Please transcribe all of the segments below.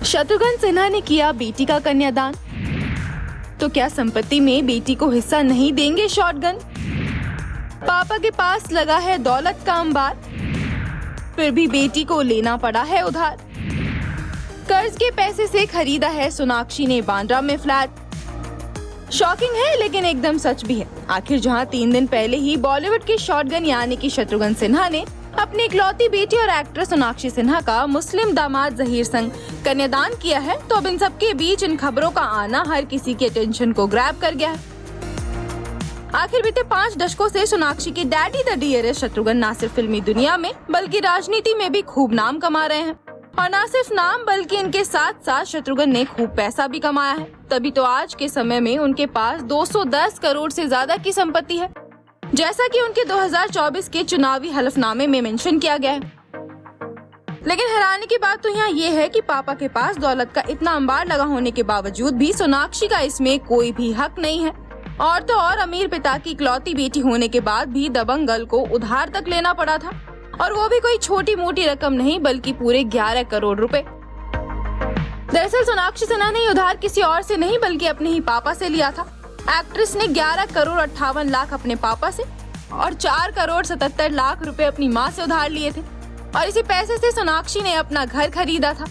शत्रुघ्न सिन्हा ने किया बेटी का कन्यादान, तो क्या संपत्ति में बेटी को हिस्सा नहीं देंगे शॉटगन? पापा के पास लगा है दौलत का अंबार, फिर भी बेटी को लेना पड़ा है उधार। कर्ज के पैसे से खरीदा है सोनाक्षी ने बांद्रा में फ्लैट। शॉकिंग है लेकिन एकदम सच भी है। आखिर जहां 3 दिन पहले ही बॉलीवुड के शॉटगन यानी कि शत्रुघ्न सिन्हा ने अपनी इकलौती बेटी और एक्ट्रेस सोनाक्षी सिन्हा का मुस्लिम दामाद जहीर संग कन्यादान किया है, तो अब इन सबके बीच इन खबरों का आना हर किसी की अटेंशन को ग्रैब कर गया है। आखिर बीते 5 दशकों से सोनाक्षी के डैडी द डियरेस्ट शत्रुघ्न न सिर्फ फिल्मी दुनिया में बल्कि राजनीति में भी खूब नाम कमा रहे हैं। और न सिर्फ नाम बल्कि इनके साथ साथ शत्रुघ्न ने खूब पैसा भी कमाया है। तभी तो आज के समय में उनके पास 210 करोड़ से ज्यादा की संपत्ति है, जैसा कि उनके 2024 के चुनावी हलफनामे में मेंशन किया गया है। लेकिन हैरानी की बात तो यहाँ ये है कि पापा के पास दौलत का इतना अंबार लगा होने के बावजूद भी सोनाक्षी का इसमें कोई भी हक नहीं है। और तो और अमीर पिता की इकलौती बेटी होने के बाद भी दबंग गर्ल को उधार तक लेना पड़ा था, और वो भी कोई छोटी मोटी रकम नहीं बल्कि पूरे 11 करोड़ रुपए। दरअसल सोनाक्षी सिन्हा ने उधार किसी और से नहीं बल्कि अपने ही पापा से लिया था। एक्ट्रेस ने 11 करोड़ 58 लाख अपने पापा से और 4 करोड़ 77 लाख रुपए अपनी माँ से उधार लिए थे, और इसी पैसे से सोनाक्षी ने अपना घर खरीदा था।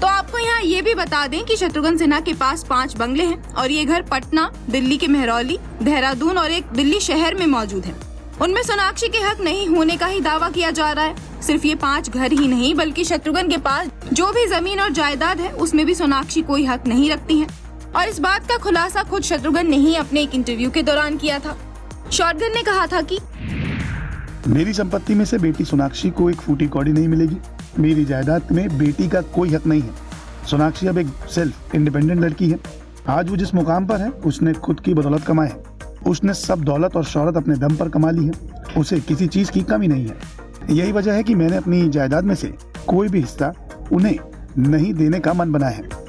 तो आपको यहाँ ये भी बता दें कि शत्रुघ्न सिन्हा के पास 5 बंगले हैं, और ये घर पटना, दिल्ली के मेहरौली, देहरादून और एक दिल्ली शहर में मौजूद है। उनमें सोनाक्षी के हक नहीं होने का ही दावा किया जा रहा है। सिर्फ ये 5 घर ही नहीं बल्कि शत्रुघ्न के पास जो भी जमीन और जायदाद है उसमें भी सोनाक्षी कोई हक नहीं रखती है। और इस बात का खुलासा खुद शत्रुघ्न ने ही अपने एक इंटरव्यू के दौरान किया था। शॉटगन ने कहा था कि मेरी संपत्ति में से बेटी सोनाक्षी को एक फूटी कौड़ी नहीं मिलेगी। मेरी जायदाद में बेटी का कोई हक नहीं है। सोनाक्षी अब एक सेल्फ इंडिपेंडेंट लड़की है। आज वो जिस मुकाम पर है उसने खुद की बदौलत कमाए है। उसने सब दौलत और शौहरत अपने दम पर कमा ली है। उसे किसी चीज की कमी नहीं है। यही वजह है कि मैंने अपनी जायदाद में से कोई भी हिस्सा उन्हें नहीं देने का मन बनाया है।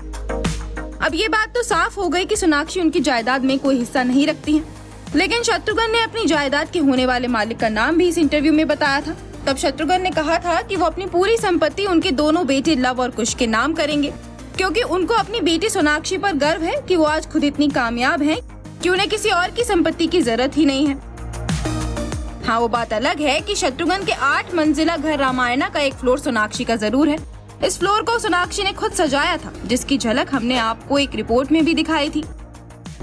अब ये बात तो साफ हो गई कि सोनाक्षी उनकी जायदाद में कोई हिस्सा नहीं रखती है। लेकिन शत्रुघ्न ने अपनी जायदाद के होने वाले मालिक का नाम भी इस इंटरव्यू में बताया था। तब शत्रुघ्न ने कहा था कि वो अपनी पूरी संपत्ति उनके दोनों बेटे लव और कुश के नाम करेंगे, क्योंकि उनको अपनी बेटी सोनाक्षी पर गर्व है कि वो आज खुद इतनी कामयाब है कि उन्हें किसी और की संपत्ति की जरूरत ही नहीं है। हाँ, वो बात अलग है कि शत्रुघ्न के 8 मंजिला घर रामायणा का एक फ्लोर सोनाक्षी का जरूर है। इस फ्लोर को सोनाक्षी ने खुद सजाया था, जिसकी झलक हमने आपको एक रिपोर्ट में भी दिखाई थी।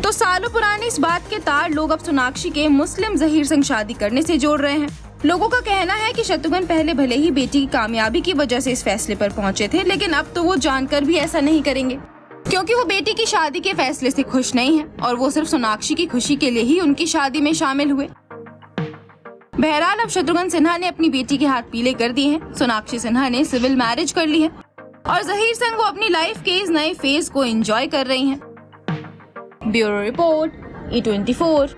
तो सालों पुराने इस बात के तार लोग अब सोनाक्षी के मुस्लिम जहीर संग शादी करने से जोड़ रहे हैं। लोगों का कहना है कि शत्रुघ्न पहले भले ही बेटी की कामयाबी की वजह से इस फैसले पर पहुंचे थे, लेकिन अब तो वो जानकर भी ऐसा नहीं करेंगे, क्योंकि वो बेटी की शादी के फैसले से खुश नहीं है और वो सिर्फ सोनाक्षी की खुशी के लिए ही उनकी शादी में शामिल हुए। बहरहाल अब शत्रुघ्न सिन्हा ने अपनी बेटी के हाथ पीले कर दिए हैं। सोनाक्षी सिन्हा ने सिविल मैरिज कर ली है और जहीर संग वो अपनी लाइफ के इस नए फेज को एंजॉय कर रही हैं। Bureau report, E24।